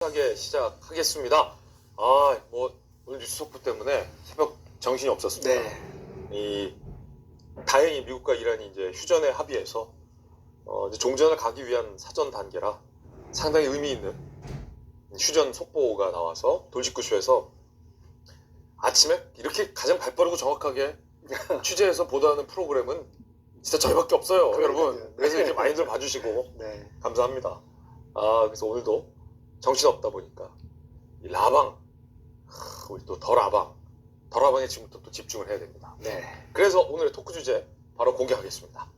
하게 시작하겠습니다. 오늘 뉴스 속보 때문에 새벽 정신이 없었습니다. 네. 다행히 미국과 이란이 이제 휴전에 합의해서 이제 종전을 가기 위한 사전 단계라 상당히 의미 있는 휴전 속보가 나와서 돌직구쇼에서 아침에 이렇게 가장 발빠르고 정확하게 취재해서 보도하는 프로그램은 진짜 저희밖에 없어요, 여러분. 그래서 이렇게 많이들 봐주시고 네. 감사합니다. 그래서 오늘도 정신없다 보니까 이 라방, 우리 또 더 라방에 지금부터 또 집중을 해야 됩니다. 네. 그래서 오늘의 토크 주제 바로 공개하겠습니다.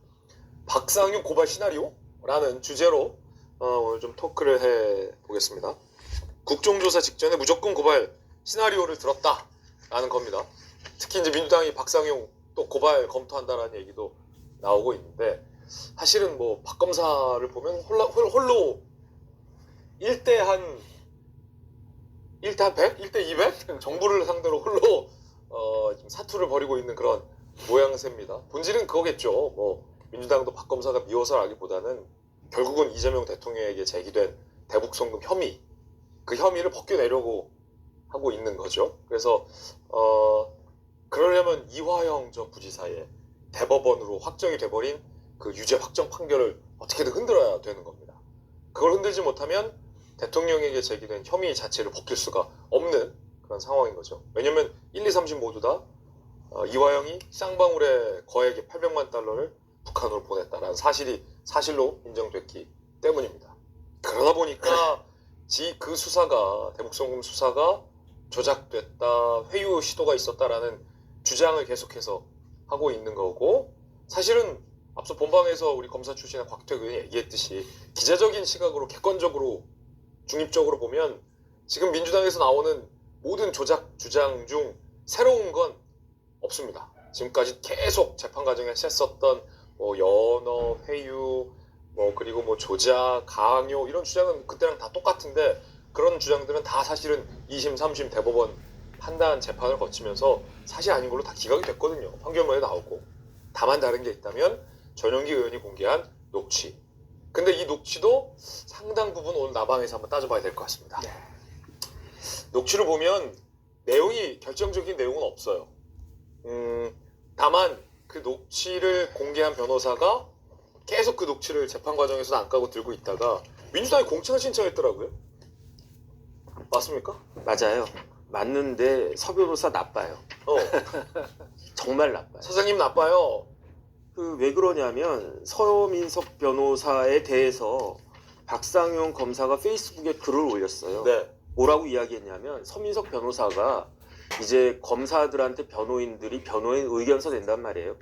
박상용 고발 시나리오라는 주제로 오늘 좀 토크를 해보겠습니다. 국정조사 직전에 무조건 고발 시나리오를 들었다라는 겁니다. 특히 이제 민주당이 박상용 또 고발 검토한다라는 얘기도 나오고 있는데, 사실은 뭐 박 검사를 보면 홀로 1대 한 100? 1대 200? 정부를 상대로 홀로 지금 사투를 벌이고 있는 그런 모양새입니다. 본질은 그거겠죠. 뭐 민주당도 박 검사가 미워서라기보다는 결국은 이재명 대통령에게 제기된 대북 송금 혐의, 그 혐의를 벗겨내려고 하고 있는 거죠. 그래서 그러려면 이화영 전 부지사의 대법원으로 확정이 돼버린 그 유죄 확정 판결을 어떻게든 흔들어야 되는 겁니다. 그걸 흔들지 못하면 대통령에게 제기된 혐의 자체를 벗길 수가 없는 그런 상황인 거죠. 왜냐면 1, 2, 30 모두 다 이화영이 쌍방울의 거액의 800만 달러를 북한으로 보냈다라는 사실로 인정됐기 때문입니다. 그러다 보니까 그 수사가, 대북송금 수사가 조작됐다, 회유 시도가 있었다라는 주장을 계속해서 하고 있는 거고, 사실은 앞서 본방에서 우리 검사 출신의 곽태규 의원이 얘기했듯이 기자적인 시각으로 객관적으로 중립적으로 보면 지금 민주당에서 나오는 모든 조작 주장 중 새로운 건 없습니다. 지금까지 계속 재판 과정에 셌었던 뭐 연어, 회유, 그리고 뭐 조작, 강요 이런 주장은 그때랑 다 똑같은데, 그런 주장들은 다 사실은 2심, 3심 대법원 판단 재판을 거치면서 사실 아닌 걸로 다 기각이 됐거든요. 판결문에 나오고. 다만 다른 게 있다면 전용기 의원이 공개한 녹취. 근데 이 녹취도 상당 부분 오늘 나방에서 한번 따져봐야 될 것 같습니다. 네. 녹취를 보면 결정적인 내용은 없어요. 다만 그 녹취를 공개한 변호사가 계속 그 녹취를 재판 과정에서는 안 까고 들고 있다가 민주당이 공청을 신청했더라고요. 맞습니까? 맞아요. 맞는데 서 변호사 나빠요. 정말 나빠요. 사장님 나빠요. 왜 그러냐면 서민석 변호사에 대해서 박상용 검사가 페이스북에 글을 올렸어요. 네. 뭐라고 이야기했냐면, 서민석 변호사가 이제 검사들한테 변호인 의견서 낸단 말이에요.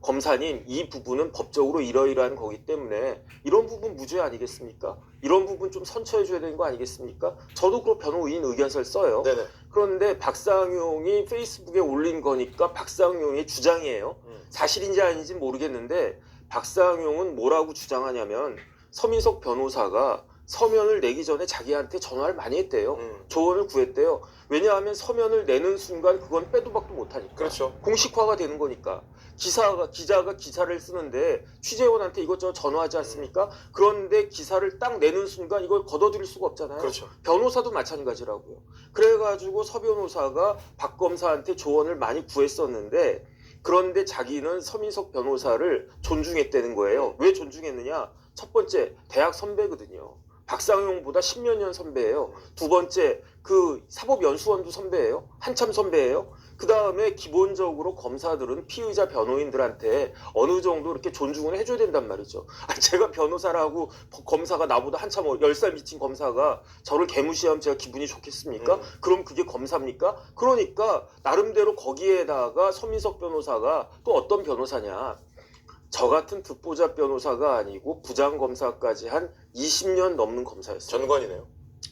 검사님, 이 부분은 법적으로 이러이러한 거기 때문에 이런 부분 무죄 아니겠습니까? 이런 부분 좀 선처해줘야 되는 거 아니겠습니까? 저도 그 변호인 의견서를 써요. 네네. 그런데 박상용이 페이스북에 올린 거니까 박상용의 주장이에요. 사실인지 아닌지 모르겠는데, 박상용은 뭐라고 주장하냐면, 서민석 변호사가 서면을 내기 전에 자기한테 전화를 많이 했대요. 조언을 구했대요. 왜냐하면 서면을 내는 순간 그건 빼도 박도 못하니까. 그렇죠. 공식화가 되는 거니까. 기자가 기사를 쓰는데 취재원한테 이것저것 전화하지 않습니까? 그런데 기사를 딱 내는 순간 이걸 걷어들일 수가 없잖아요. 그렇죠. 변호사도 마찬가지라고요. 그래가지고 서 변호사가 박 검사한테 조언을 많이 구했었는데, 그런데 자기는 서민석 변호사를 존중했다는 거예요. 왜 존중했느냐? 첫 번째, 대학 선배거든요. 박상용보다 10몇 년 선배예요. 두 번째, 그 사법연수원도 선배예요. 한참 선배예요. 그 다음에 기본적으로 검사들은 피의자 변호인들한테 어느 정도 이렇게 존중을 해줘야 된단 말이죠. 제가 변호사라고 검사가 나보다 한참 10살 미친 검사가 저를 개무시하면 제가 기분이 좋겠습니까? 그럼 그게 검사입니까? 그러니까 나름대로 거기에다가 서민석 변호사가 또 어떤 변호사냐, 저 같은 듣보잡 변호사가 아니고 부장검사까지 한 20년 넘는 검사였어요. 전관이네요.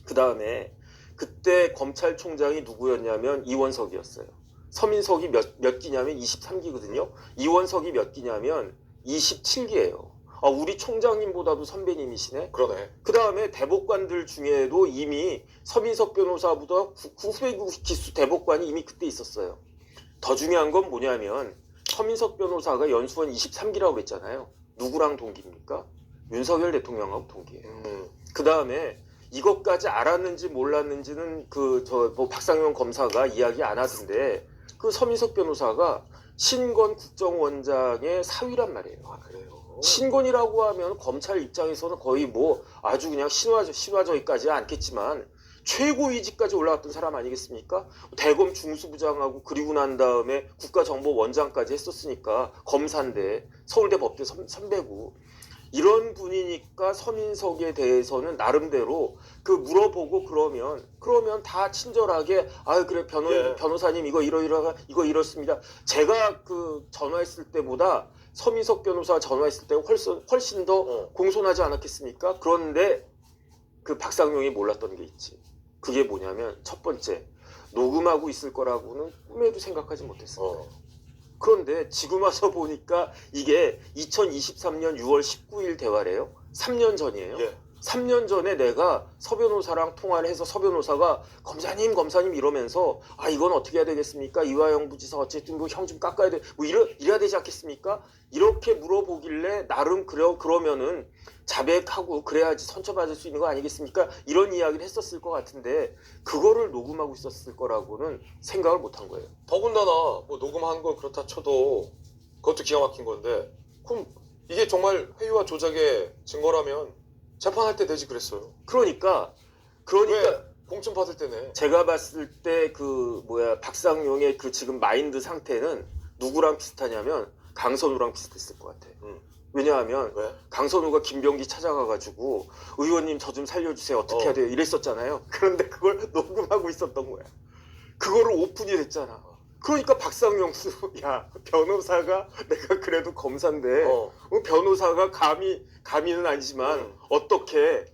그 다음에 그때 검찰총장이 누구였냐면 이원석이었어요. 서민석이 몇 기냐면 23기거든요. 이원석이 몇 기냐면 27기예요. 우리 총장님보다도 선배님이시네. 그러네. 그 다음에 대법관들 중에도 이미 서민석 변호사보다 후배 기수 대법관이 이미 그때 있었어요. 더 중요한 건 뭐냐면, 서민석 변호사가 연수원 23기라고 그랬잖아요. 누구랑 동기입니까? 윤석열 대통령하고 동기예요. 그 다음에 이것까지 알았는지 몰랐는지는 뭐 박상용 검사가 이야기 안 하던데 그 서민석 변호사가 신건 국정원장의 사위란 말이에요. 아 그래요. 신건이라고 하면 검찰 입장에서는 거의 뭐 아주 그냥 신화저기까지 않겠지만 최고위직까지 올라갔던 사람 아니겠습니까? 대검 중수부장하고 그리고 난 다음에 국가정보원장까지 했었으니까 검사인데 서울대 법대 선배고 이런 분이니까 서민석에 대해서는 나름대로 그 물어보고 그러면 다 친절하게 아 그래 예. 변호사님 이거 이렇습니다. 제가 그 전화했을 때보다 서민석 변호사 전화했을 때 훨씬 더 공손하지 않았겠습니까? 그런데 그 박상용이 몰랐던 게 있지. 그게 뭐냐면 첫 번째 녹음하고 있을 거라고는 꿈에도 생각하지 못했어요. 그런데 지금 와서 보니까 이게 2023년 6월 19일 대화래요. 3년 전이에요. 예. 3년 전에 내가 서 변호사랑 통화를 해서 서 변호사가 검사님 이러면서 아 이건 어떻게 해야 되겠습니까? 이화영 부지사 어쨌든 뭐 형 좀 깎아야 돼. 뭐 이래야 되지 않겠습니까? 이렇게 물어보길래 나름 그러면은 자백하고 그래야지 선처받을 수 있는 거 아니겠습니까? 이런 이야기를 했었을 것 같은데 그거를 녹음하고 있었을 거라고는 생각을 못한 거예요. 더군다나 뭐 녹음한 거 그렇다 쳐도 그것도 기가 막힌 건데 그럼 이게 정말 회유와 조작의 증거라면 재판할 때 되지 그랬어요. 그러니까 왜 공천 받을 때네. 제가 봤을 때 박상용의 그 지금 마인드 상태는 누구랑 비슷하냐면 강선우랑 비슷했을 것 같아. 왜냐하면 왜? 강선우가 김병기 찾아가가지고 의원님 저 좀 살려주세요 어떻게 해야 돼요 이랬었잖아요. 그런데 그걸 녹음하고 있었던 거야. 그거를 오픈이 됐잖아. 그러니까 박상용수 야 변호사가 내가 그래도 검사인데 변호사가 감히는 아니지만 어떻게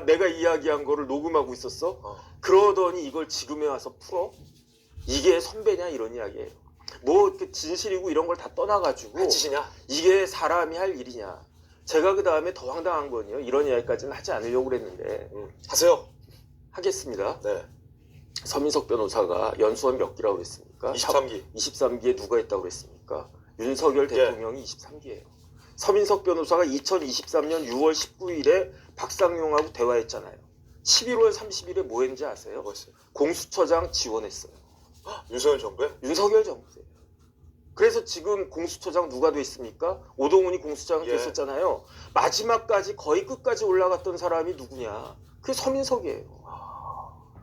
내가 이야기한 거를 녹음하고 있었어? 그러더니 이걸 지금에 와서 풀어? 이게 선배냐 이런 이야기예요. 뭐 진실이고 이런 걸 다 떠나가지고 짓이냐? 이게 사람이 할 일이냐. 제가 그 다음에 더 황당한 건요. 이런 이야기까지는 하지 않으려고 그랬는데 하세요. 하겠습니다. 네. 서민석 변호사가 연수원 몇 기라고 그랬습니까? 23기. 23기에 누가 있다고 그랬습니까? 윤석열 대통령이 23기예요. 서민석 변호사가 2023년 6월 19일에 박상용하고 대화했잖아요. 11월 30일에 뭐 했는지 아세요? 뭐 했어요? 공수처장 지원했어요. 윤석열 정부에? 윤석열 정부예요. 그래서 지금 공수처장 누가 됐습니까? 오동훈이 공수처장 예. 됐었잖아요. 마지막까지 거의 끝까지 올라갔던 사람이 누구냐? 그게 서민석이에요.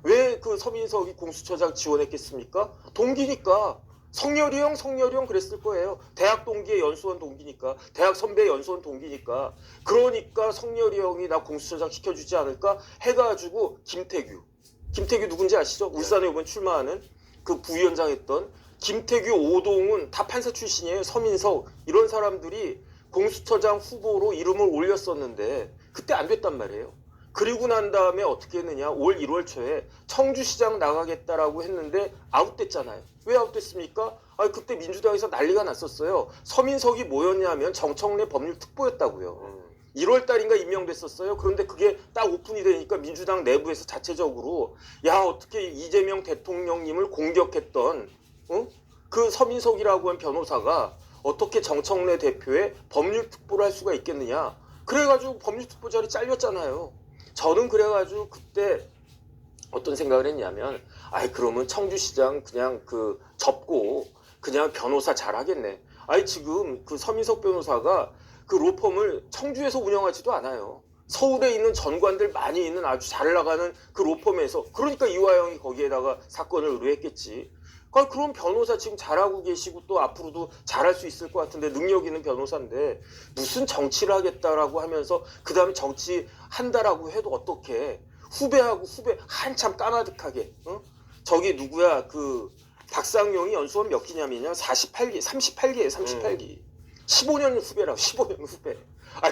왜 그 서민석이 공수처장 지원했겠습니까? 동기니까. 성렬이 형 그랬을 거예요. 대학 동기의 연수원 동기니까. 대학 선배 연수원 동기니까. 그러니까 성렬이 형이 나 공수처장 시켜주지 않을까 해가지고 김태규 누군지 아시죠? 울산에 이번 출마하는 그 부위원장 했던 김태규, 오동훈 다 판사 출신이에요. 서민석 이런 사람들이 공수처장 후보로 이름을 올렸었는데 그때 안 됐단 말이에요. 그리고 난 다음에 어떻게 했느냐. 올 1월 초에 청주시장 나가겠다라고 했는데 아웃됐잖아요. 왜 아웃됐습니까? 그때 민주당에서 난리가 났었어요. 서민석이 뭐였냐면 정청래 법률특보였다고요. 1월 달인가 임명됐었어요. 그런데 그게 딱 오픈이 되니까 민주당 내부에서 자체적으로 야 어떻게 이재명 대통령님을 공격했던 그 서민석이라고 한 변호사가 어떻게 정청래 대표의 법률특보를 할 수가 있겠느냐. 그래가지고 법률특보 자리 잘렸잖아요. 저는 그래가지고 그때 어떤 생각을 했냐면 그러면 청주시장 그냥 접고 그냥 변호사 잘하겠네. 지금 그 서민석 변호사가 그 로펌을 청주에서 운영하지도 않아요. 서울에 있는 전관들 많이 있는 아주 잘 나가는 그 로펌에서 그러니까 이화영이 거기에다가 사건을 의뢰했겠지. 그럼 변호사 지금 잘하고 계시고 또 앞으로도 잘할 수 있을 것 같은데 능력 있는 변호사인데 무슨 정치를 하겠다라고 하면서 그 다음에 정치 한다라고 해도 어떻게 후배 한참 까마득하게 저기 누구야 그 박상용이 연수원 몇 기냐면요 38기예요 38기 15년 후배라고 15년 후배.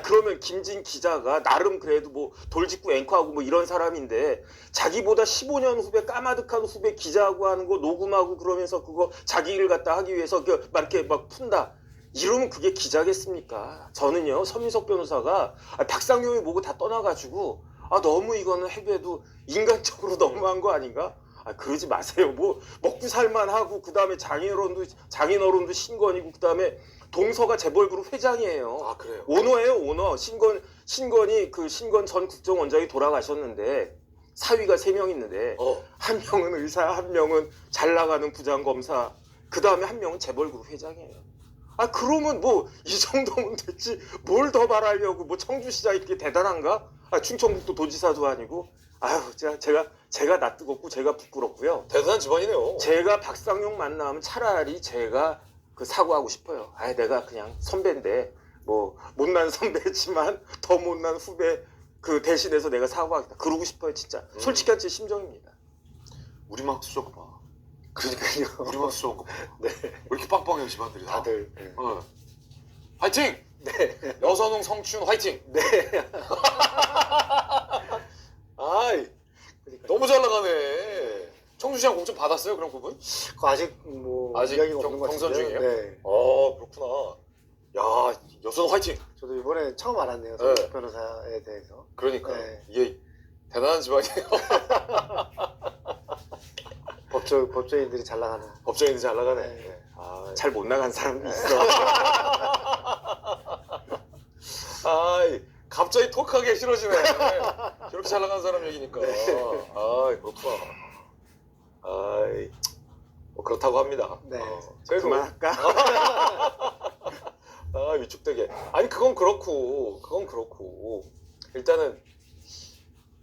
그러면 김진 기자가 나름 그래도 뭐 돌직구 앵커하고 뭐 이런 사람인데 자기보다 15년 후배 까마득한 후배 기자하고 하는 거 녹음하고 그러면서 그거 자기 일 갖다 하기 위해서 이렇게 막 푼다. 이러면 그게 기자겠습니까? 저는요 서민석 변호사가 박상용이 뭐고 다 떠나가지고 너무 이거는 해도 인간적으로 너무한 거 아닌가? 그러지 마세요. 뭐 먹고 살만하고 그 다음에 장인어른도 신건이고 그 다음에 동서가 재벌그룹 회장이에요. 그래요? 오너예요 오너. 신건 신건 전 국정원장이 돌아가셨는데 사위가 3명 있는데 한 명은 의사, 한 명은 잘 나가는 부장검사, 그 다음에 한 명은 재벌그룹 회장이에요. 아 그러면 뭐 이 정도면 됐지 뭘 더 바라려고. 뭐 청주시장이 이렇게 대단한가? 아 충청북도 도지사도 아니고. 아유 제가 낯뜨겁고 제가 부끄럽고요. 대단한 집안이네요. 제가 박상용 만나면 차라리 제가 그 사과하고 싶어요. 아 내가 그냥 선배인데 뭐 못난 선배지만 더 못난 후배 그 대신해서 내가 사과하겠다. 그러고 싶어요 진짜. 솔직한 제 심정입니다. 우리만 수저거 봐. 그러니까요. 우리만 수저거 봐. 네. 왜 이렇게 빵빵해요 집안들이 다. 다들. 네. 화이팅! 네. 여선홍 성춘 화이팅! 네. 아이 너무 잘 나가네. 청주시장 공천 받았어요 그럼 그분? 그거 아직 뭐 아직 이야기가 없는 것 경선 같은데요. 중이에요? 네. 그렇구나. 야 여선홍 화이팅! 저도 이번에 처음 알았네요. 네. 손 변호사에 대해서. 그러니까 네. 이게 대단한 집안이에요. 법조인들이 잘 나가는. 법조인이 잘 나가네. 네. 네. 아, 잘 못 나간 사람도 있어. 아이 갑자기 톡하게 싫어지네. 저렇게 잘 나가는 사람 얘기니까. 아이 그렇구나. 아이 뭐 그렇다고 합니다. 네. 그래도 그만할까? 아 위축되게. 아니 그건 그렇고 일단은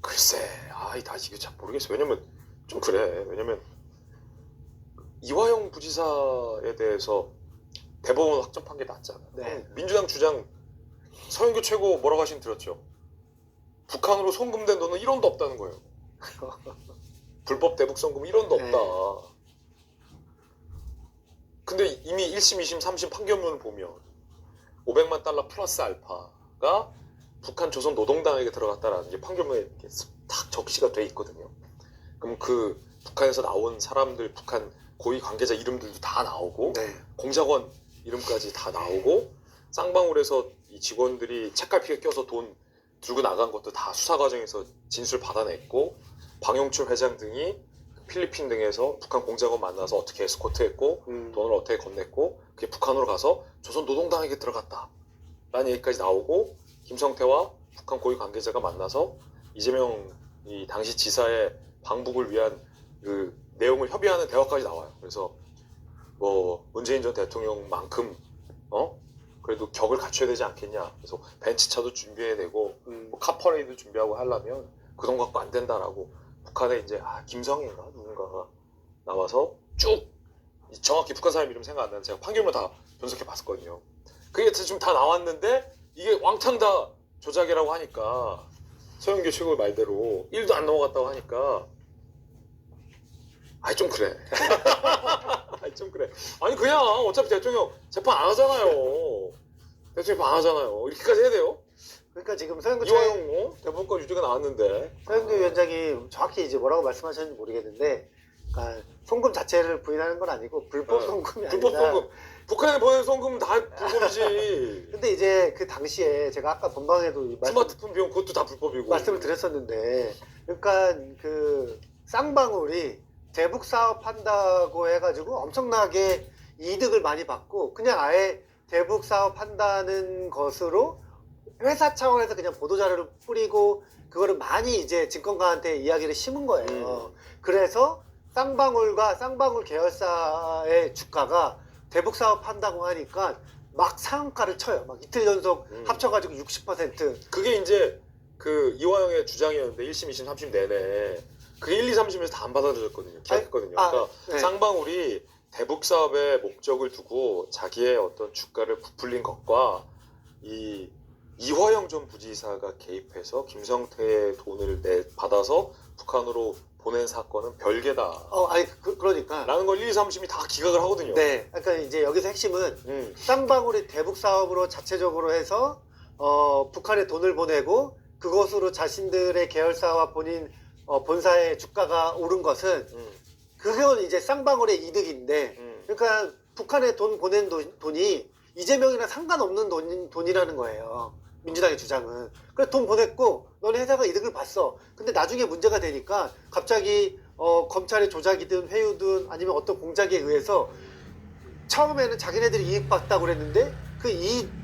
글쎄 나 이거 잘 모르겠어. 왜냐면 좀 그래. 왜냐면 이화영 부지사에 대해서 대법원 확정 판결 났잖아. 네. 민주당 주장 서영교 최고 뭐라고 하신 들었죠? 북한으로 송금된 돈은 1원도 없다는 거예요. 불법 대북 송금 1원도 네. 없다. 근데 이미 1심, 2심, 3심 판결문을 보면 500만 달러 플러스 알파가 북한 조선 노동당에게 들어갔다라는 게 판결문에 이렇게 딱 적시가 돼 있거든요. 그럼 그 북한에서 나온 사람들, 북한 고위 관계자 이름들도 다 나오고 네. 공작원 이름까지 다 나오고 쌍방울에서 이 직원들이 책갈피에 껴서 돈 들고 나간 것도 다 수사 과정에서 진술 받아냈고 방용춘 회장 등이 필리핀 등에서 북한 공작원 만나서 어떻게 에스코트했고 돈을 어떻게 건넸고 그게 북한으로 가서 조선 노동당에게 들어갔다 라는 얘기까지 나오고 김성태와 북한 고위 관계자가 만나서 이재명 이 당시 지사의 방북을 위한 그 내용을 협의하는 대화까지 나와요. 그래서 뭐 문재인 전 대통령만큼 그래도 격을 갖춰야 되지 않겠냐. 그래서 벤츠차도 준비해야 되고 뭐 카퍼레이드 준비하고 하려면 그 돈 갖고 안 된다라고 북한에 이제 김성애인가 누군가가 나와서 쭉 정확히 북한 사람 이름 생각 안 나는데 제가 판결문 다 분석해 봤었거든요. 그게 지금 다 나왔는데 이게 왕창 다 조작이라고 하니까 서영교 최고의 말대로 1도 안 넘어갔다고 하니까 좀 그래. 좀 그래. 아니 그냥 어차피 대통령 재판 안 하잖아요. 대통령 재판 안 하잖아요. 이렇게까지 해야 돼요? 그러니까 지금 서영교 이화영 대법관 유죄가 나왔는데 위원장이 정확히 이제 뭐라고 말씀하셨는지 모르겠는데, 그러니까 송금 자체를 부인하는 건 아니고 불법 네. 송금이 불법 아니라. 송금. 북한에 보낸 송금은 다 불법이지. 근데 이제 그 당시에 제가 아까 본방에도 스마트폰 비용 그것도 다 불법이고. 말씀을 드렸었는데, 그러니까 그 쌍방울이 대북 사업 한다고 해가지고 엄청나게 이득을 많이 받고 그냥 아예 대북 사업 한다는 것으로 회사 차원에서 그냥 보도자료를 뿌리고 그거를 많이 이제 증권가한테 이야기를 심은 거예요. 그래서 쌍방울과 쌍방울 계열사의 주가가 대북 사업 한다고 하니까 막 상한가를 쳐요. 막 이틀 연속 합쳐가지고 60%. 그게 이제 그 이화영의 주장이었는데 1심, 2심, 3심 내내 그게 1, 2, 3심에서 다 안 받아들였거든요. 기각했거든요. 그러니까 네. 쌍방울이 대북 사업에 목적을 두고 자기의 어떤 주가를 부풀린 것과 이 이화영 전 부지사가 개입해서 김성태의 돈을 받아서 북한으로 보낸 사건은 별개다. 그러니까. 라는 걸 1, 2, 3심이 다 기각을 하거든요. 네. 그러니까 이제 여기서 핵심은 쌍방울이 대북 사업으로 자체적으로 해서 북한에 돈을 보내고 그것으로 자신들의 계열사와 본인 본사의 주가가 오른 것은 그건 이제 쌍방울의 이득인데 그러니까 북한에 돈 보낸 돈이 이재명이랑 상관없는 돈이라는 거예요. 민주당의 주장은. 그래서 돈 보냈고 너네 회사가 이득을 봤어. 근데 나중에 문제가 되니까 갑자기 검찰의 조작이든 회유든 아니면 어떤 공작에 의해서 처음에는 자기네들이 이익 봤다고 그랬는데 그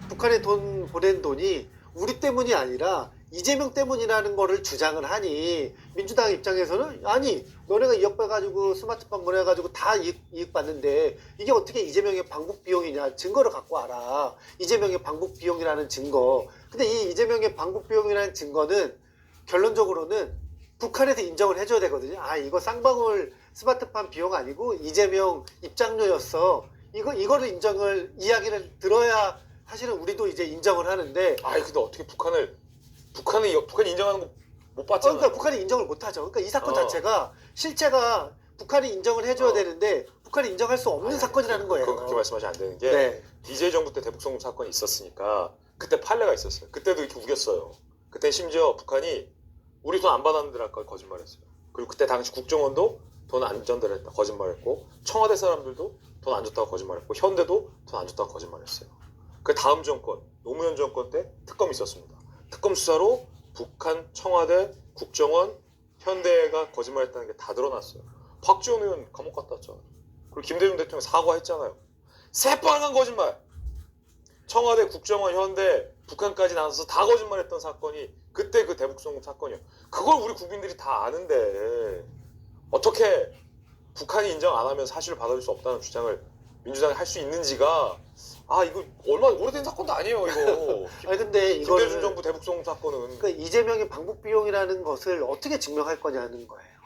북한에 돈 보낸 돈이 우리 때문이 아니라 이재명 때문이라는 거를 주장을 하니 민주당 입장에서는 아니 너네가 2억 빼가지고 스마트폰 보내가지고 다 이익 받는데 이게 어떻게 이재명의 방북 비용이냐 증거를 갖고 와라. 이재명의 방북 비용이라는 증거. 근데 이 이재명의 방북 비용이라는 증거는 결론적으로는 북한에서 인정을 해줘야 되거든요. 아 이거 쌍방울 스마트폰 비용 아니고 이재명 입장료였어. 이거를 이야기를 들어야 사실은 우리도 이제 인정을 하는데. 아니 근데 어떻게 북한이 인정하는 거 못 봤잖아. 그러니까 북한이 인정을 못하죠. 그러니까 이 사건 자체가 실체가 북한이 인정을 해줘야 되는데 북한이 인정할 수 없는 사건이라는 거예요. 그렇게 말씀하시면 안 되는 게 네. DJ 정부 때 대북송금 사건이 있었으니까 그때 판례가 있었어요. 그때도 이렇게 우겼어요. 그때 심지어 북한이 우리 돈 안 받았는데랄까 거짓말했어요. 그리고 그때 당시 국정원도 돈 안 전달했다 거짓말했고 청와대 사람들도 돈 안 줬다고 거짓말했고 현대도 돈 안 줬다고 거짓말했어요. 그 다음 정권 노무현 정권 때 특검이 있었습니다. 특검 수사로 북한 청와대 국정원 현대가 거짓말했다는 게 다 드러났어요. 박지원 의원 감옥 갔다 왔잖아요. 그리고 김대중 대통령 사과했잖아요. 새빨간 거짓말. 청와대 국정원 현대 북한까지 나서서 다 거짓말했던 사건이 그때 그 대북송금 사건이요. 그걸 우리 국민들이 다 아는데 어떻게 북한이 인정 안 하면 사실을 받아줄 수 없다는 주장을 민주당이 할 수 있는지가 이거 얼마 오래된 사건도 아니에요 이거. 아니 근데 김대중 이거는 정부 대북송금 사건은 그러니까 이재명의 방북 비용이라는 것을 어떻게 증명할 거냐는 거예요.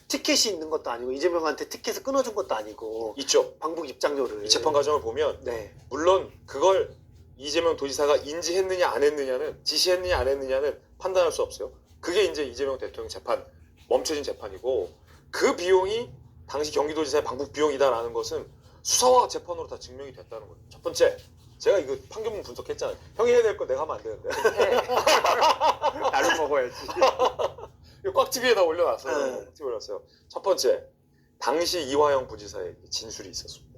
티켓이 있는 것도 아니고 이재명한테 티켓을 끊어준 것도 아니고 있죠. 방북 입장료를. 이 재판 과정을 보면 네. 물론 그걸 이재명 도지사가 인지했느냐 안 했느냐는 지시했느냐 안 했느냐는 판단할 수 없어요. 그게 이제 이재명 대통령 재판 멈춰진 재판이고 그 비용이 당시 경기도지사의 방북 비용이다라는 것은 수사와 재판으로 다 증명이 됐다는 거예요. 첫 번째 제가 이거 판결문 분석했잖아요. 형이 해야 될 거 내가 하면 안 되는데. 나를 먹어야지. 이거 꽉TV에다 올려놨어요. 네. 꽉TV에 올렸어요. 첫 번째 당시 이화영 부지사의 진술이 있었습니다.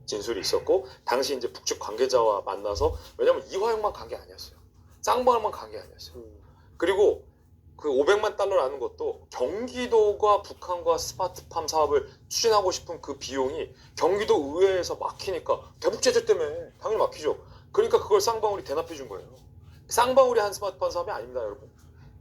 진술이 있었고 당시 이제 북측 관계자와 만나서 왜냐면 이화영만 간 게 아니었어요. 쌍방울만 간 게 아니었어요. 그리고 그 500만 달러라는 것도 경기도가 북한과 스마트팜 사업을 추진하고 싶은 그 비용이 경기도 의회에서 막히니까 대북 제재 때문에 당연히 막히죠. 그러니까 그걸 쌍방울이 대납해 준 거예요. 쌍방울이 한 스마트팜 사업이 아닙니다, 여러분.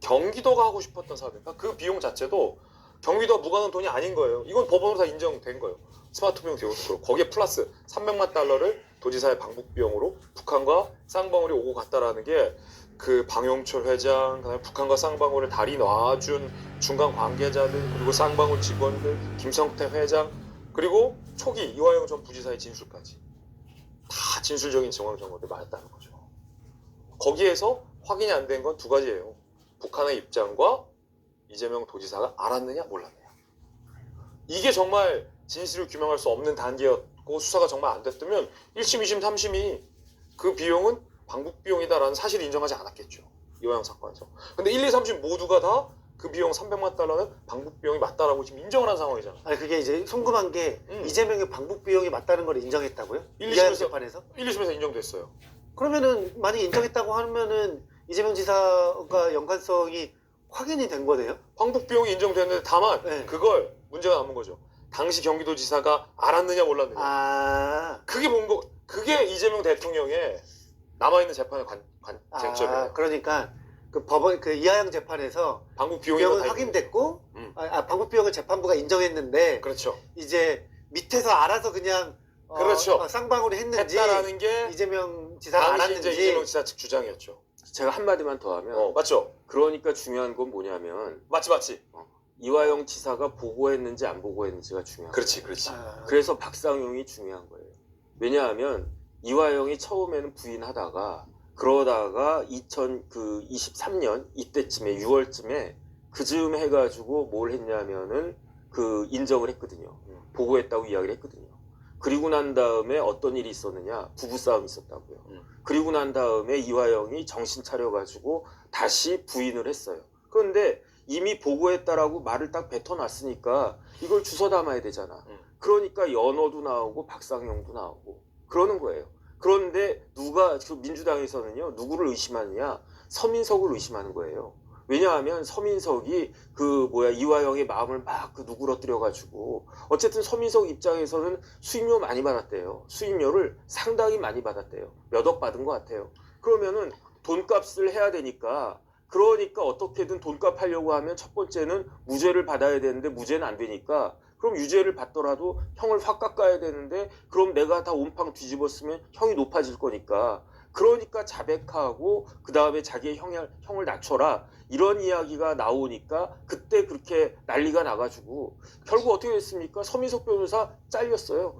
경기도가 하고 싶었던 사업이니까 그 비용 자체도 경기도가 무관한 돈이 아닌 거예요. 이건 법원으로 다 인정된 거예요. 스마트 비용 대우도 거기에 플러스 300만 달러를 도지사의 방북 비용으로 북한과 쌍방울이 오고 갔다라는 게 그 방용철 회장, 그다음에 북한과 쌍방울을 다리 놔준 중간 관계자들, 그리고 쌍방울 직원들, 김성태 회장, 그리고 초기 이화영 전 부지사의 진술까지 다 진술적인 정황 정보들이 많았다는 거죠. 거기에서 확인이 안 된 건 두 가지예요. 북한의 입장과 이재명 도지사가 알았느냐 몰랐느냐. 이게 정말 진실을 규명할 수 없는 단계였고 수사가 정말 안 됐다면 1심, 2심, 3심이 그 비용은 방북 비용이다라는 사실을 인정하지 않았겠죠. 이화영 사건에서. 근데 1, 2, 3심 모두가 다 그 비용 300만 달러는 방북 비용이 맞다라고 지금 인정을 한 상황이잖아. 아니 그게 이제 궁금한 게 이재명의 방북 비용이 맞다는 걸 인정했다고요? 1, 이하영 2심에서 재판에서? 1, 2심에서 인정됐어요. 그러면은 만약 인정했다고 하면은 이재명 지사가 연관성이 확인이 된 거네요? 방북 비용이 인정됐는데 다만 네. 그걸 문제가 남은 거죠. 당시 경기도지사가 알았느냐 몰랐느냐. 그게 이재명 대통령의 남아있는 재판의 쟁점이에요. 그러니까 그 법원 그 이하영 재판에서 방북 비용은 비용이 확인됐고 음. 방북 비용을 재판부가 인정했는데 그렇죠. 이제 밑에서 알아서 그냥 그렇죠. 쌍방울이 했는지 했다라는 게 이재명 지사가 당시 이제 알았는지. 이재명 지사 측 주장이었죠. 제가 한마디만 더 하면 맞죠? 그러니까 중요한 건 뭐냐면 맞지. 이화영 지사가 보고했는지 안 보고했는지가 중요한 그렇지. 거예요. 그래서 박상용이 중요한 거예요. 왜냐하면 이화영이 처음에는 부인하다가 그러다가 2023년 이때쯤에 6월쯤에 그즈음 해가지고 뭘 했냐면은 그 인정을 했거든요. 보고했다고 이야기를 했거든요. 그리고 난 다음에 어떤 일이 있었느냐, 부부싸움이 있었다고요. 그리고 난 다음에 이화영이 정신 차려가지고 다시 부인을 했어요. 그런데 이미 보고했다라고 말을 딱 뱉어놨으니까 이걸 주워 담아야 되잖아. 그러니까 연어도 나오고 박상용도 나오고 그러는 거예요. 그런데 누가 민주당에서는요 누구를 의심하느냐, 서민석을 의심하는 거예요. 왜냐하면 서민석이 이화영의 마음을 막 누그러뜨려 가지고 어쨌든 서민석 입장에서는 수임료 많이 받았대요. 수임료를 상당히 많이 받았대요. 몇 억 받은 것 같아요. 그러면은 돈값을 해야 되니까 그러니까 어떻게든 돈값 하려고 하면 첫 번째는 무죄를 받아야 되는데 무죄는 안 되니까 그럼 유죄를 받더라도 형을 확 깎아야 되는데 그럼 내가 다 온팡 뒤집었으면 형이 높아질 거니까 그러니까 자백하고 그 다음에 자기의 형을 낮춰라 이런 이야기가 나오니까 그때 그렇게 난리가 나가지고 결국 어떻게 됐습니까? 서민석 변호사 잘렸어요.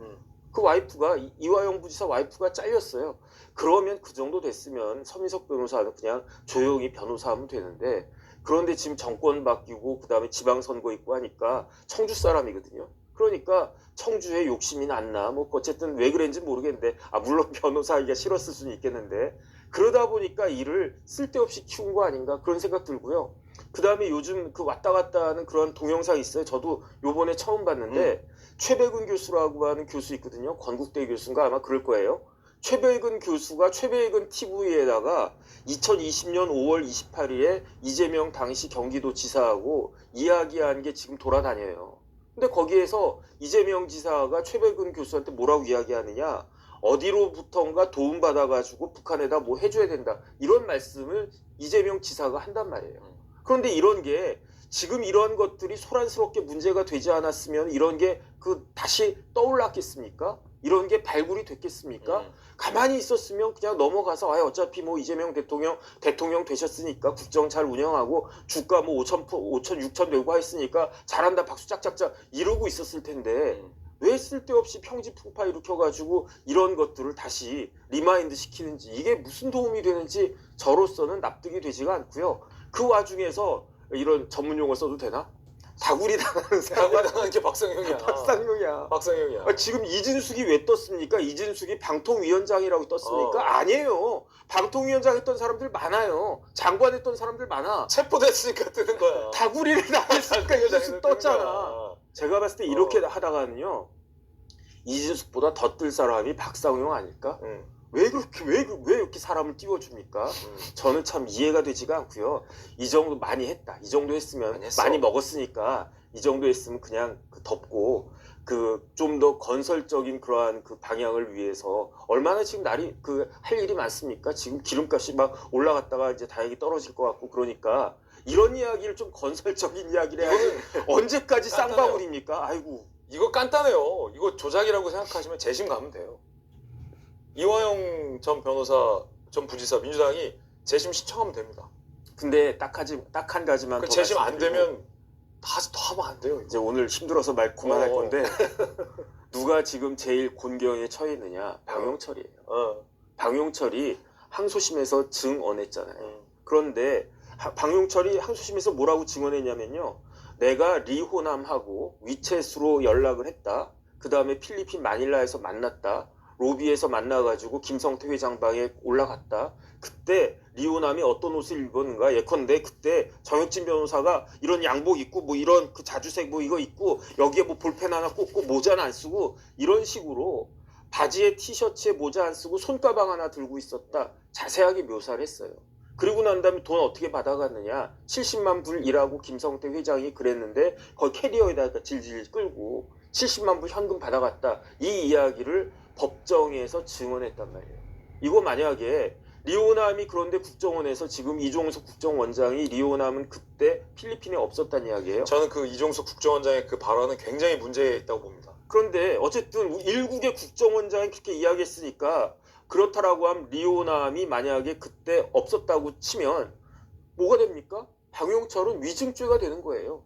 그 와이프가 이화영 부지사 와이프가 잘렸어요. 그러면 그 정도 됐으면 서민석 변호사는 그냥 조용히 변호사하면 되는데 그런데 지금 정권 바뀌고 그 다음에 지방선거 있고 하니까 청주 사람이거든요. 그러니까 청주에 욕심이 났나 뭐 어쨌든 왜 그랬는지 모르겠는데 물론 변호사하기가 싫었을 수는 있겠는데 그러다 보니까 일을 쓸데없이 키운 거 아닌가 그런 생각 들고요. 그 다음에 요즘 그 왔다 갔다 하는 그런 동영상이 있어요. 저도 요번에 처음 봤는데 최백은 교수라고 하는 교수 있거든요. 건국대 교수인가 아마 그럴 거예요. 최백은 교수가 최백은 TV에다가 2020년 5월 28일에 이재명 당시 경기도지사하고 이야기한 게 지금 돌아다녀요. 근데 거기에서 이재명 지사가 최백은 교수한테 뭐라고 이야기하느냐 어디로부턴가 도움받아가지고 북한에다 뭐 해줘야 된다 이런 말씀을 이재명 지사가 한단 말이에요. 그런데 이런 게 지금 이런 것들이 소란스럽게 문제가 되지 않았으면 이런 게 다시 떠올랐겠습니까? 이런 게 발굴이 됐겠습니까? 가만히 있었으면 그냥 넘어가서 어차피 뭐 이재명 대통령 되셨으니까 국정 잘 운영하고 주가 뭐 5천 6천 되고 했으니까 잘한다 박수 짝짝짝 이러고 있었을 텐데 왜 쓸데없이 평지풍파 일으켜가지고 이런 것들을 다시 리마인드 시키는지 이게 무슨 도움이 되는지 저로서는 납득이 되지가 않고요. 그 와중에서 이런 전문 용어 써도 되나? 다구리 당하는 사람. 다구리 당하는 게 박상영이야. 박상용이야. 박상영이야. 지금 이진숙이 왜 떴습니까? 이진숙이 방통위원장이라고 떴습니까? 아니에요. 방통위원장 했던 사람들 많아요. 장관 했던 사람들 많아. 체포됐으니까 뜨는 거야. 다구리를 당했으니까 이진숙 떴잖아. 거야. 제가 봤을 때 이렇게 하다가는요. 이진숙보다 더 뜰 사람이 박상용 아닐까? 왜 이렇게 사람을 띄워줍니까? 저는 참 이해가 되지가 않고요. 이 정도 많이 했다. 이 정도 했으면 많이 먹었으니까 이 정도 했으면 그냥 덮고 좀 더 건설적인 그러한 방향을 위해서 얼마나 지금 할 일이 많습니까? 지금 기름값이 막 올라갔다가 이제 다행히 떨어질 것 같고 그러니까 이런 이야기를 좀 건설적인 이야기를 해야지 언제까지 쌍방울입니까? 아이고. 이거 간단해요. 이거 조작이라고 생각하시면 재심 가면 돼요. 이화영 전 변호사, 전 부지사 민주당이 재심 신청하면 됩니다. 근데 딱 한 가지만 더 재심 안 말씀드리고 되면 더 하면 안 돼요. 이제 오늘 힘들어서 말 그만할 건데 누가 지금 제일 곤경에 처해 있느냐? 방용철이에요. 방용철이 항소심에서 증언했잖아요. 그런데 방용철이 항소심에서 뭐라고 증언했냐면요. 내가 리호남하고 위챗으로 연락을 했다. 그 다음에 필리핀 마닐라에서 만났다. 로비에서 만나가지고 김성태 회장 방에 올라갔다. 그때 리호남이 어떤 옷을 입었는가 예컨대 그때 정혁진 변호사가 이런 양복 입고 뭐 이런 자주색 뭐 이거 입고 여기에 뭐 볼펜 하나 꽂고 모자는 안 쓰고 이런 식으로 바지에 티셔츠에 모자 안 쓰고 손가방 하나 들고 있었다. 자세하게 묘사를 했어요. 그리고 난 다음에 돈 어떻게 받아갔느냐 70만 불 일하고 김성태 회장이 그랬는데 거기 캐리어에다가 질질 끌고 70만 불 현금 받아갔다. 이 이야기를 법정에서 증언했단 말이에요. 이거 만약에 리오남이 그런데 국정원에서 지금 이종석 국정원장이 리오남은 그때 필리핀에 없었다는 이야기예요. 저는 이종석 국정원장의 발언은 굉장히 문제가 있다고 봅니다. 그런데 어쨌든 일국의 국정원장이 그렇게 이야기했으니까 그렇다라고 하면 리오남이 만약에 그때 없었다고 치면 뭐가 됩니까? 방용철은 위증죄가 되는 거예요.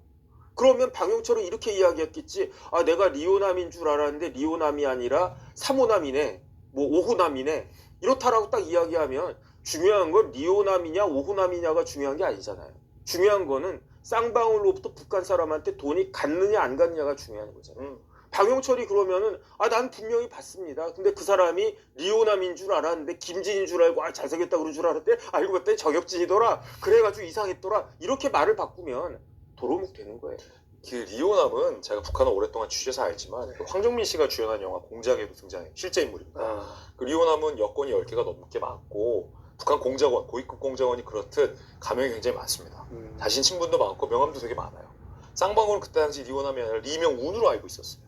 그러면 방용철은 이렇게 이야기했겠지. 내가 리오남인 줄 알았는데 리오남이 아니라 3호남이네. 뭐 5호남이네. 이렇다라고 딱 이야기하면 중요한 건 리오남이냐 5호남이냐가 중요한 게 아니잖아요. 중요한 거는 쌍방울로부터 북한 사람한테 돈이 갔느냐 안 갔느냐가 중요한 거잖아요. 방용철이 그러면은 난 분명히 봤습니다. 근데 그 사람이 리오남인 줄 알았는데 김진인 줄 알고 잘생겼다 그런 줄 알았대. 알고 봤더니 정혁진이더라. 그래가지고 이상했더라. 이렇게 말을 바꾸면 도로묵 되는 거예요. 리오남은 제가 북한을 오랫동안 취재해서 알지만 황정민 씨가 주연한 영화 공작에도 등장해요. 실제 인물입니다. 리오남은 여권이 10개가 넘게 많고 북한 공작원, 고위급 공작원이 그렇듯 가명이 굉장히 많습니다. 자신 친분도 많고 명함도 되게 많아요. 쌍방울은 그때 당시 리오남이 아니라 리명운으로 알고 있었어요.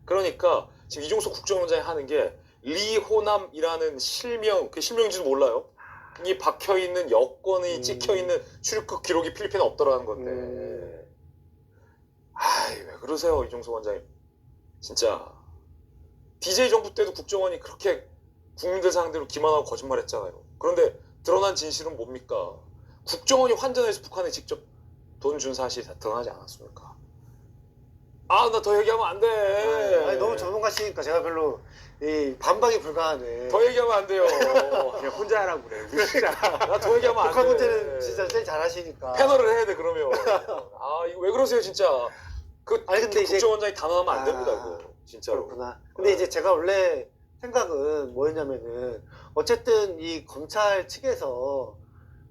그러니까 지금 이종석 국정원장이 하는 게 리호남이라는 실명, 그 실명인지도 몰라요. 이 박혀 있는 여권이 찍혀 있는 출입국 기록이 필리핀에 없더라는 건데. 아이, 왜 그러세요, 이종석 원장님? 진짜. DJ 정부 때도 국정원이 그렇게 국민들 상대로 기만하고 거짓말했잖아요. 그런데 드러난 진실은 뭡니까? 국정원이 환전해서 북한에 직접 돈 준 사실이 다 드러나지 않았습니까? 아, 나 더 얘기하면 안 돼. 아니, 너무 전문가시니까 제가 별로 이 반박이 불가하네. 더 얘기하면 안 돼요. 그냥 혼자 하라고 그래. 진짜. 나 더 얘기하면 안 돼. 북한 문제는 진짜 제일 잘하시니까. 패널을 해야 돼, 그러면. 아, 이거 왜 그러세요, 진짜. 그 아니, 근데 이제- 국정원장이 단언하면 안 아, 됩니다, 그거. 진짜로. 그렇구나. 근데 이제 제가 원래 생각은 뭐였냐면은 어쨌든 이 검찰 측에서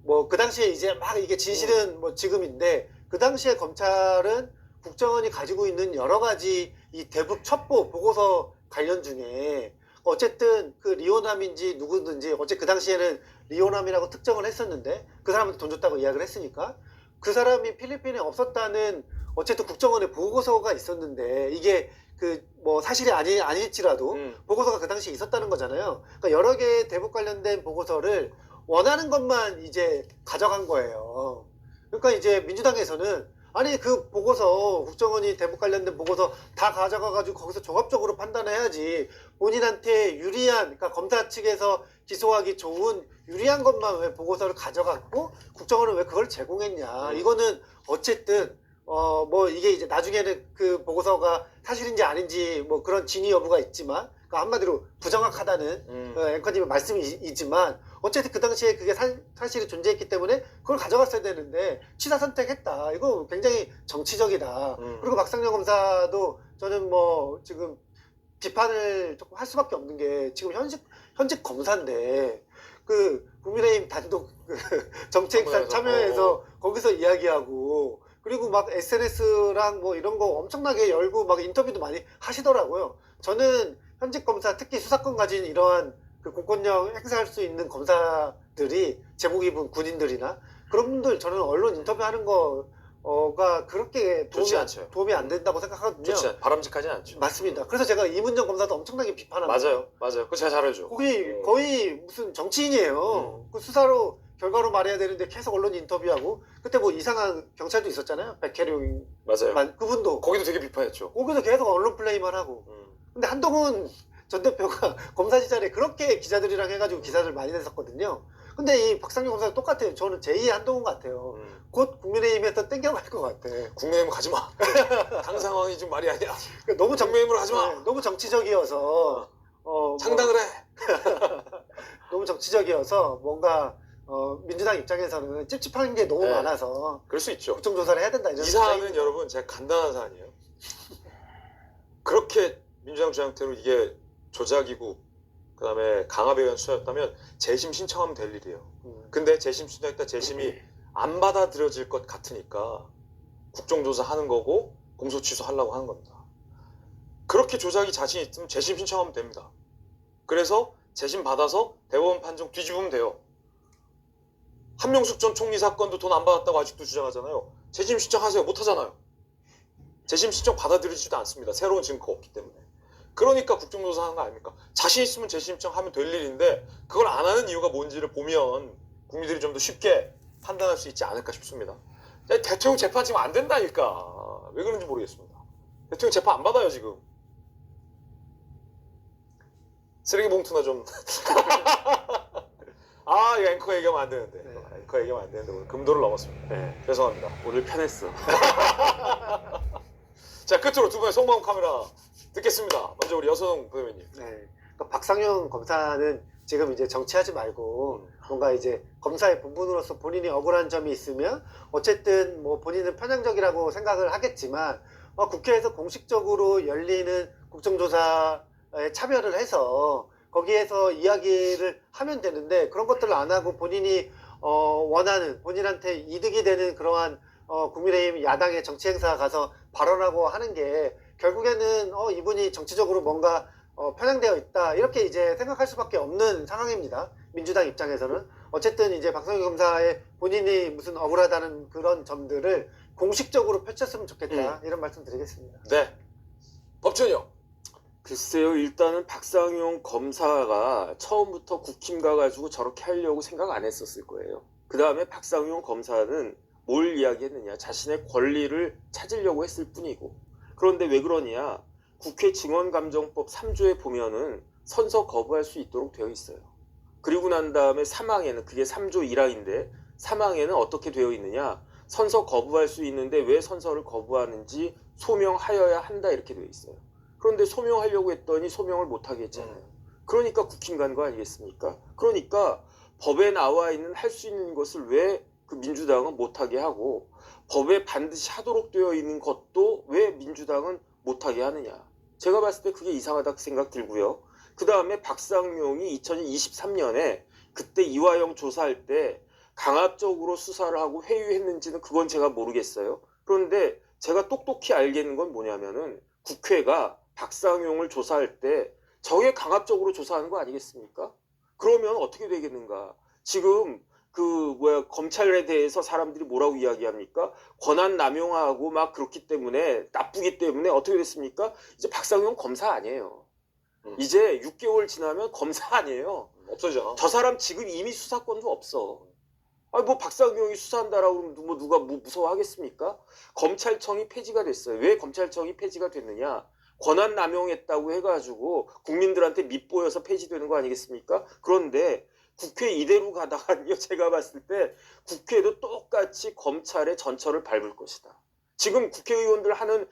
뭐 그 당시에 이제 막 이게 진실은 뭐 지금인데 그 당시에 검찰은 국정원이 가지고 있는 여러 가지 이 대북 첩보 보고서 관련 중에 어쨌든 그 리오남인지 누구든지 어째 그 당시에는 리오남이라고 특정을 했었는데 그 사람한테 돈 줬다고 이야기를 했으니까 그 사람이 필리핀에 없었다는 어쨌든 국정원의 보고서가 있었는데 이게 그 뭐 사실이 아닐지라도 보고서가 그 당시에 있었다는 거잖아요. 그러니까 여러 개의 대북 관련된 보고서를 원하는 것만 이제 가져간 거예요. 그러니까 이제 민주당에서는 아니 그 보고서 국정원이 대북 관련된 보고서 다 가져가가지고 거기서 종합적으로 판단해야지 본인한테 유리한 그러니까 검사 측에서 기소하기 좋은 유리한 것만 왜 보고서를 가져갔고 국정원은 왜 그걸 제공했냐 이거는 어쨌든 뭐 이게 이제 나중에는 그 보고서가 사실인지 아닌지 뭐 그런 진위 여부가 있지만 그러니까 한마디로 부정확하다는 앵커님의 말씀이지만 어쨌든 그 당시에 그게 사실이 존재했기 때문에 그걸 가져갔어야 되는데 취사 선택했다. 이거 굉장히 정치적이다. 그리고 박상영 검사도 저는 뭐 지금 비판을 조금 할 수밖에 없는 게 지금 현직 검사인데 그 국민의힘 단독 그 정책사 참여해서 거기서 이야기하고 그리고 막 SNS랑 뭐 이런 거 엄청나게 열고 막 인터뷰도 많이 하시더라고요. 저는 현직 검사 특히 수사권 가진 이러한 그 공권력 행사할 수 있는 검사들이 제복 입은 군인들이나 그런 분들 저는 언론 인터뷰하는 거가 그렇게 좋지 않죠. 도움이 안 된다고 생각하거든요. 좋지 않, 바람직하지 않죠. 맞습니다. 그래서 제가 이문정 검사도 엄청나게 비판합니다. 맞아요. 그거 제가 잘해줘. 거의 무슨 정치인이에요. 그 수사로 결과로 말해야 되는데 계속 언론 인터뷰하고 그때 뭐 이상한 경찰도 있었잖아요. 백혜룡 맞아요. 그분도 거기도 되게 비판했죠. 거기서 계속 언론 플레이만 하고 근데 한동훈 전 대표가 검사 시절에 그렇게 기자들이랑 해가지고 기사를 많이 냈었거든요. 근데 이 박상용 검사도 똑같아요. 저는 제2의 한동훈 같아요. 곧 국민의힘에서 땡겨갈 것 같아. 국민의힘으로 가지 마. 당 상황이 좀 말이 아니야. 너무 국민의힘으로 가지 마. 너무 정치적이어서 창당을 해. 너무 정치적이어서 뭔가 민주당 입장에서는 찝찝한 게 너무 네. 많아서 그럴 수 있죠. 국정조사를 해야 된다. 이런 이 사안은 생각이 여러분 제가 간단한 사안이에요. 그렇게 민주당 주장대로 이게 조작이고 그다음에 강압에 의한 수사였다면 재심 신청하면 될 일이에요. 근데 재심 신청했다 재심이 안 받아들여질 것 같으니까 국정조사 하는 거고 공소 취소하려고 하는 겁니다. 그렇게 조작이 자신 있으면 재심 신청하면 됩니다. 그래서 재심 받아서 대법원 판정 뒤집으면 돼요. 한명숙 전 총리 사건도 돈 안 받았다고 아직도 주장하잖아요. 재심 신청하세요. 못하잖아요. 재심 신청 받아들이지도 않습니다. 새로운 증거가 없기 때문에. 그러니까 국정조사 하는 거 아닙니까? 자신 있으면 재심 신청하면 될 일인데 그걸 안 하는 이유가 뭔지를 보면 국민들이 좀 더 쉽게 판단할 수 있지 않을까 싶습니다. 대통령 재판 지금 안 된다니까. 왜 그런지 모르겠습니다. 대통령 재판 안 받아요 지금. 쓰레기 봉투나 좀. 아, 이거 앵커 얘기하면 안 되는데. 네. 앵커 얘기하면 안 되는데 오늘 금도를 넘었습니다. 네. 죄송합니다. 오늘 편했어. 자, 끝으로 두 분의 속마음 카메라 듣겠습니다. 먼저 우리 여선홍 부대변인. 네. 그러니까 박상용 검사는 지금 이제 정치하지 말고 뭔가 이제 검사의 본분으로서 본인이 억울한 점이 있으면 어쨌든 뭐 본인은 편향적이라고 생각을 하겠지만 국회에서 공식적으로 열리는 국정조사에 참여를 해서 거기에서 이야기를 하면 되는데 그런 것들을 안 하고 본인이 원하는 본인한테 이득이 되는 그러한 국민의힘 야당의 정치 행사 가서 발언하고 하는 게 결국에는 이분이 정치적으로 뭔가 편향되어 있다 이렇게 이제 생각할 수밖에 없는 상황입니다. 민주당 입장에서는 어쨌든 이제 박상용 검사의 본인이 무슨 억울하다는 그런 점들을 공식적으로 펼쳤으면 좋겠다 이런 말씀 드리겠습니다. 네. 법전이요. 글쎄요, 일단은 박상용 검사가 처음부터 국힘 가가지고 저렇게 하려고 생각 안 했었을 거예요. 그 다음에 박상용 검사는 뭘 이야기했느냐, 자신의 권리를 찾으려고 했을 뿐이고. 그런데 왜 그러냐, 국회 증언감정법 3조에 보면은 선서 거부할 수 있도록 되어 있어요. 그리고 난 다음에 사망에는, 그게 3조 1항인데 사망에는 어떻게 되어 있느냐, 선서 거부할 수 있는데 왜 선서를 거부하는지 소명하여야 한다, 이렇게 되어 있어요. 그런데 소명하려고 했더니 소명을 못하게 했잖아요. 그러니까 국힘 간 거 아니겠습니까? 그러니까 법에 나와 있는 할 수 있는 것을 왜 그 민주당은 못하게 하고, 법에 반드시 하도록 되어 있는 것도 왜 민주당은 못하게 하느냐. 제가 봤을 때 그게 이상하다고 생각 들고요. 그 다음에 박상용이 2023년에 그때 이화영 조사할 때 강압적으로 수사를 하고 회유했는지는 그건 제가 모르겠어요. 그런데 제가 똑똑히 알겠는 건 뭐냐면은 국회가 박상용을 조사할 때 저게 강압적으로 조사하는 거 아니겠습니까? 그러면 어떻게 되겠는가? 지금 검찰에 대해서 사람들이 뭐라고 이야기합니까? 권한 남용하고 막 그렇기 때문에, 나쁘기 때문에 어떻게 됐습니까? 이제 박상용 검사 아니에요. 이제 6개월 지나면 검사 아니에요. 없어지잖아. 저 사람 지금 이미 수사권도 없어. 아니 뭐 박상용이 수사한다라고 그러면 뭐 누가 무서워하겠습니까? 검찰청이 폐지가 됐어요. 왜 검찰청이 폐지가 됐느냐? 권한 남용했다고 해가지고 국민들한테 밉보여서 폐지되는 거 아니겠습니까? 그런데 국회 이대로 가다가요, 제가 봤을 때 국회도 똑같이 검찰의 전철을 밟을 것이다. 지금 국회의원들 하는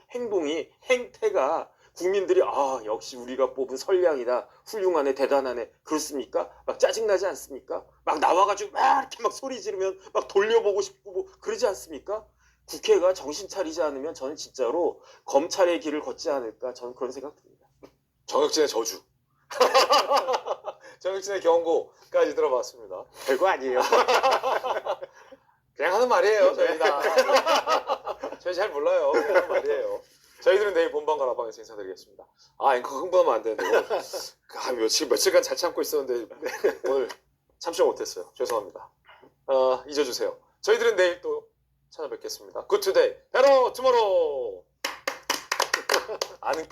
행태가 국민들이 역시 우리가 뽑은 선량이다, 훌륭하네, 대단하네, 그렇습니까? 막 짜증나지 않습니까? 막 나와가지고 막 이렇게 막 소리 지르면 막 돌려보고 싶고 뭐 그러지 않습니까? 국회가 정신 차리지 않으면 저는 진짜로 검찰의 길을 걷지 않을까, 저는 그런 생각 듭니다. 정혁진의 저주. 정혁진의 경고까지 들어봤습니다. 별거 아니에요. 그냥 하는 말이에요, 저희 다. 저희 잘 몰라요. 그냥 하는 말이에요. 저희들은 내일 본방 가라방에서 인사드리겠습니다. 앵커 흥분하면 안 되는데 며칠간 잘 참고 있었는데 오늘 참지 못했어요. 죄송합니다. 잊어주세요. 저희들은 내일 또 찾아뵙겠습니다. 굿투데이, 베러 투모로우. 아는